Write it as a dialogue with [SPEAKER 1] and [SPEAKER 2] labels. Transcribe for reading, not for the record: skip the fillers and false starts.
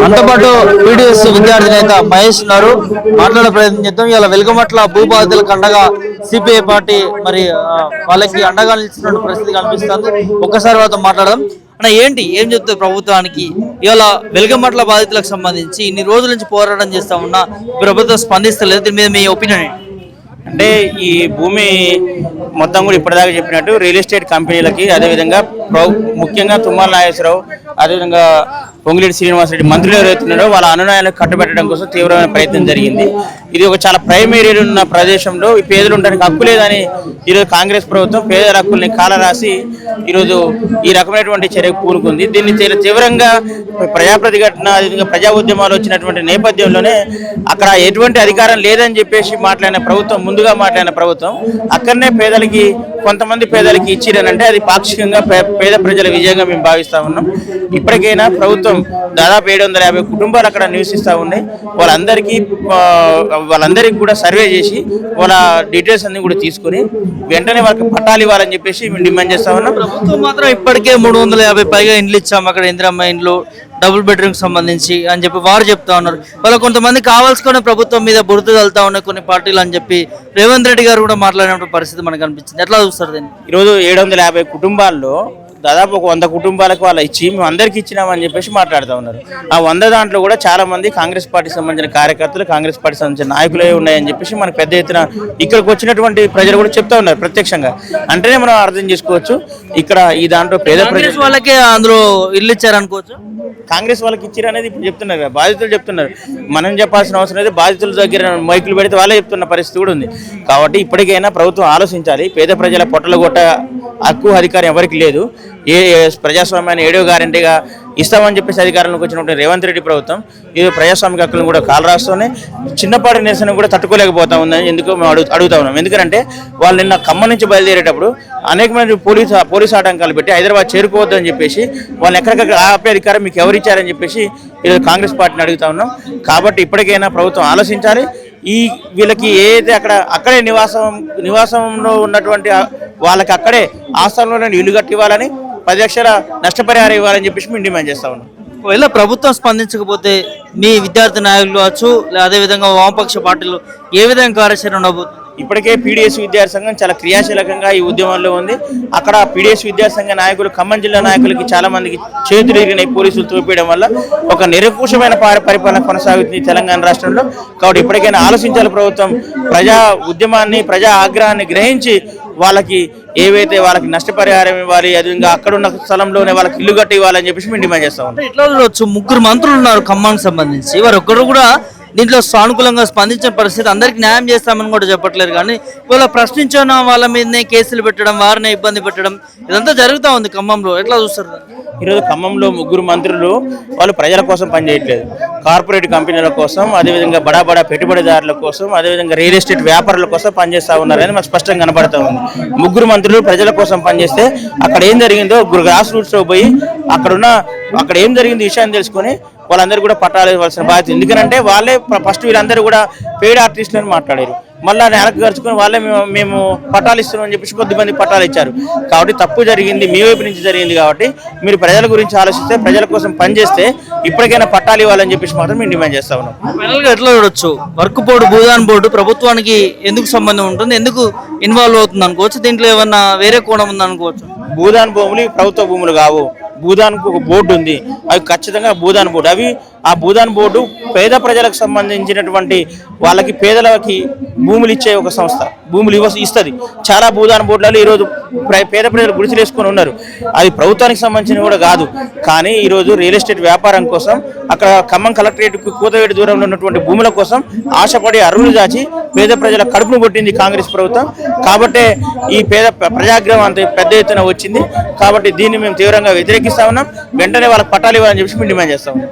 [SPEAKER 1] మనతో పాటు పీడీఎస్ విద్యార్థి నేత మహేష్ ఉన్నారు. మాట్లాడే ప్రయత్నం చేద్దాం. ఇలా వెలుగమట్ల భూబాధితులకు అండగా సిపిఐ పార్టీ మరి వాళ్ళకి అండగా నిలిచిన పరిస్థితి కనిపిస్తుంది. ఒక్కసారి వాళ్ళతో మాట్లాడదాం. అన్న ఏం చెప్తుంది ప్రభుత్వానికి ఇవాళ వెలుగమట్ల బాధితులకు సంబంధించి ఇన్ని రోజుల నుంచి పోరాటం చేస్తా ఉన్నా ప్రభుత్వం స్పందిస్తలేదు. దీని మీద మీ ఒపీనియన్ ఏంటి?
[SPEAKER 2] అంటే ఈ భూమి మొత్తం కూడా ఇప్పటిదాకా చెప్పినట్టు రియల్ ఎస్టేట్ కంపెనీలకి, అదేవిధంగా ముఖ్యంగా తుమ్మల నాగేశ్వరరావు, అదేవిధంగా పొంగిరెడ్డి శ్రీనివాసరెడ్డి మంత్రులు ఎవరైతున్నారో వాళ్ళ అనునాయాలకు కట్టుబెట్టడం కోసం తీవ్రమైన ప్రయత్నం జరిగింది. ఇది ఒక చాలా ప్రైమ్ ఏరియా ఉన్న ప్రదేశంలో ఈ పేదలు ఉండడానికి హక్కు లేదని ఈరోజు కాంగ్రెస్ ప్రభుత్వం పేదల హక్కుల్ని కాలరాసి ఈరోజు ఈ రకమైనటువంటి చర్యకు పూనుకుంది. దీన్ని తీవ్రంగా ప్రజాప్రతిఘటన, అదేవిధంగా ప్రజా ఉద్యమాలు వచ్చినటువంటి నేపథ్యంలోనే అక్కడ ఎటువంటి అధికారం లేదని చెప్పేసి మాట్లాడిన ప్రభుత్వం, ముందుగా మాట్లాడిన ప్రభుత్వం అక్కడనే పేదలకి, కొంతమంది పేదలకి ఇచ్చిరనంటే అది పాక్షికంగా పేద ప్రజల విజయంగా మేము భావిస్తా ఉన్నాం. ఇప్పటికైనా ప్రభుత్వం దాదాపు 750 కుటుంబాలు అక్కడ నివసిస్తూ ఉన్నాయి. వాళ్ళందరికీ కూడా సర్వే చేసి వాళ్ళ డీటెయిల్స్ అన్ని కూడా తీసుకుని వెంటనే వాళ్ళకి పట్టాలు ఇవ్వాలని చెప్పేసి మేము డిమాండ్ చేస్తా ఉన్నాం.
[SPEAKER 1] ప్రభుత్వం మాత్రం ఇప్పటికే 350 పైగా ఇండ్లు ఇచ్చాము అక్కడ, ఇందిరమ్మ ఇండ్లు, డబుల్ బెడ్రూమ్ సంబంధించి అని చెప్పి వారు చెప్తా ఉన్నారు. వాళ్ళ కొంతమంది కావాల్సుకునే ప్రభుత్వం మీద బురద చల్లుతా ఉన్నాయి కొన్ని పార్టీలు అని చెప్పి రేవంత్ రెడ్డి గారు కూడా మాట్లాడిన పరిస్థితి మనకు అనిపించింది. ఎట్లా చూస్తారు దీన్ని?
[SPEAKER 2] ఈరోజు 750 కుటుంబాల్లో దాదాపు ఒక 100 కుటుంబాలకు వాళ్ళు ఇచ్చి మేము అందరికి ఇచ్చినామని చెప్పేసి మాట్లాడుతూ ఉన్నారు. ఆ 100 దాంట్లో కూడా చాలా మంది కాంగ్రెస్ పార్టీకి సంబంధించిన కార్యకర్తలు, కాంగ్రెస్ పార్టీకి సంబంధించిన నాయకులే ఉన్నాయని చెప్పేసి మనకు పెద్ద ఎత్తున ఇక్కడికి వచ్చినటువంటి ప్రజలు కూడా చెప్తా ఉన్నారు ప్రత్యక్షంగా. అంటేనే మనం అర్థం చేసుకోవచ్చు ఇక్కడ ఈ దాంట్లో పేద ప్రజలు
[SPEAKER 1] వాళ్ళకే అందులో ఇల్లు ఇచ్చారనుకోవచ్చు.
[SPEAKER 2] కాంగ్రెస్ వాళ్ళకి ఇచ్చారు అనేది ఇప్పుడు చెప్తున్నారు, బాధితులు చెప్తున్నారు. మనం చెప్పాల్సిన అవసరం లేదు. బాధితుల దగ్గర మైకులు పెడితే వాళ్ళే చెప్తున్న పరిస్థితి కూడా ఉంది. కాబట్టి ఇప్పటికైనా ప్రభుత్వం ఆలోచించాలి. పేద ప్రజల పొట్టలు కొట్ట హక్కు, అధికారం ఎవరికి లేదు. ప్రజాస్వామ్యాన్ని 7వ గ్యారెంటీగా ఇస్తామని చెప్పేసి అధికారంలోకి వచ్చినటువంటి రేవంత్ రెడ్డి ప్రభుత్వం ఈ ప్రజాస్వామిక హక్కులను కూడా కాలరాస్తూనే చిన్నపాటి నిరసన కూడా తట్టుకోలేకపోతా ఉందని ఎందుకు మేము అడుగుతా ఉన్నాం. ఎందుకంటే వాళ్ళు నిన్న ఖమ్మం నుంచి బయలుదేరేటప్పుడు అనేకమంది పోలీసు ఆటంకాలు పెట్టి హైదరాబాద్ చేరుకోవద్దని చెప్పేసి వాళ్ళని ఎక్కడికక్కడ ఆపే అధికారం మీకు ఎవరిచ్చారని చెప్పేసి ఈరోజు కాంగ్రెస్ పార్టీని అడుగుతా ఉన్నాం. కాబట్టి ఇప్పటికైనా ప్రభుత్వం ఆలోచించాలి. వీళ్ళకి ఏదైతే అక్కడే నివాసంలో ఉన్నటువంటి వాళ్ళకి అక్కడే ఆస్థానంలోనే ఇల్లు కట్టి ఇవ్వాలని, 10 లక్షల నష్టపరిహారం ఇవ్వాలని చెప్పేసి మేము డిమాండ్ చేస్తా ఉన్నాం.
[SPEAKER 1] ఒకవేళ ప్రభుత్వం స్పందించకపోతే మీ విద్యార్థి నాయకులు కావచ్చు, అదేవిధంగా వామపక్ష పార్టీలు ఏ విధంగా కార్యాచరణ ఉండబోతుంది?
[SPEAKER 2] ఇప్పటికే పీడీఎస్ విద్యార్థి సంఘం చాలా క్రియాశీలకంగా ఈ ఉద్యమంలో ఉంది. అక్కడ పీడీఎస్ విద్యార్థి సంఘ నాయకులు, ఖమ్మం జిల్లా నాయకులకి చాలా మందికి చేతులు ఇరిగినాయి పోలీసులు తోపేయడం వల్ల. ఒక నిరంకుశమైన పరిపాలన కొనసాగుతుంది తెలంగాణ రాష్ట్రంలో. కాబట్టి ఇప్పటికైనా ఆలోచించాలి ప్రభుత్వం. ప్రజా ఉద్యమాన్ని, ప్రజా ఆగ్రహాన్ని గ్రహించి వాళ్ళకి ఏవైతే వాళ్ళకి నష్టపరిహారం ఇవ్వాలి, అదేవిధంగా అక్కడున్న స్థలంలోనే వాళ్ళకి ఇల్లు కట్టి ఇవ్వాలని చెప్పేసి మేము డిమాండ్ చేస్తా ఉన్నాం.
[SPEAKER 1] ఇట్లా చూడవచ్చు, 3 మంత్రులు ఉన్నారు ఖమ్మానికి సంబంధించి. వారు ఒక్కరు కూడా దీంట్లో సానుకూలంగా స్పందించిన పరిస్థితి. అందరికి న్యాయం చేస్తామని కూడా చెప్పట్లేదు. కానీ ఇవాళ ప్రశ్నించిన వాళ్ళ మీదనే కేసులు పెట్టడం, వారిని ఇబ్బంది పెట్టడం, ఇదంతా జరుగుతూ ఉంది ఖమ్మంలో. ఎట్లా చూస్తారు?
[SPEAKER 2] ఈరోజు ఖమ్మంలో 3 మంత్రులు వాళ్ళు ప్రజల కోసం పనిచేయట్లేదు, కార్పొరేట్ కంపెనీల కోసం, అదేవిధంగా బడా పెట్టుబడిదారుల కోసం, అదేవిధంగా రియల్ ఎస్టేట్ వ్యాపారుల కోసం పనిచేస్తూ ఉన్నారని మాకు స్పష్టంగా కనబడుతూ ఉంది. 3 మంత్రులు ప్రజల కోసం పనిచేస్తే అక్కడ ఏం జరిగిందో గ్రాస్ రూట్స్లో పోయి అక్కడ ఏం జరిగింది విషయాన్ని తెలుసుకొని వాళ్ళందరూ కూడా పట్టాలు ఇవ్వాల్సిన బాధ్యత. ఎందుకంటే వాళ్ళే ఫస్ట్ వీళ్ళందరూ కూడా పెయిడ్ ఆర్టిస్టులని మాట్లాడారు. మళ్ళీ వెనక్కి ఖర్చుకొని వాళ్ళే మేము పట్టాలు ఇస్తున్నామని చెప్పేసి కొద్దిమంది పట్టాలు ఇచ్చారు. కాబట్టి తప్పు జరిగింది, మీ వైపు నుంచి జరిగింది. కాబట్టి మీరు ప్రజల గురించి ఆలోచిస్తే, ప్రజల కోసం పనిచేస్తే ఇప్పటికైనా పట్టాలు ఇవ్వాలని చెప్పేసి మాత్రం మేము డిమాండ్ చేస్తా ఉన్నాం.
[SPEAKER 1] ఫైనల్గా ఎట్లా చూడొచ్చు, వర్క్ బోర్డు, భూదాన్ బోర్డు ప్రభుత్వానికి ఎందుకు సంబంధం ఉంటుంది, ఎందుకు ఇన్వాల్వ్ అవుతుంది అనుకోవచ్చు? దీంట్లో ఏమన్నా వేరే కోణం ఉంది అనుకోవచ్చు?
[SPEAKER 2] భూదాన్ భూములు ప్రభుత్వ భూములు కావు. భూదాన్కు ఒక బోర్డు ఉంది, అవి ఖచ్చితంగా భూదాన్ బోర్డు. ఆ భూదాన్ బోర్డు పేద ప్రజలకు సంబంధించినటువంటి వాళ్ళకి, పేదలకి భూములు ఇచ్చే ఒక సంస్థ. భూములు ఇస్తుంది. చాలా భూదాన్ బోర్డులలో ఈరోజు పేద ప్రజలు గుడిసెలు వేసుకొని ఉన్నారు. అది ప్రభుత్వానికి సంబంధించిన కూడా కాదు. కానీ ఈరోజు రియల్ ఎస్టేట్ వ్యాపారం కోసం అక్కడ ఖమ్మం కలెక్టరేట్కు కూతవేడి దూరంలో ఉన్నటువంటి భూముల కోసం ఆశపడి అరువులు దాచి పేద ప్రజల కడుపును కొట్టింది కాంగ్రెస్ ప్రభుత్వం. కాబట్టే ఈ ప్రజాగ్రహం అంత పెద్ద ఎత్తున వచ్చింది. కాబట్టి దీన్ని మేము తీవ్రంగా వ్యతిరేకిస్తా ఉన్నాం. వెంటనే వాళ్ళకి పట్టాలు ఇవ్వాలని చెప్పి మేము డిమాండ్ చేస్తా ఉన్నాం.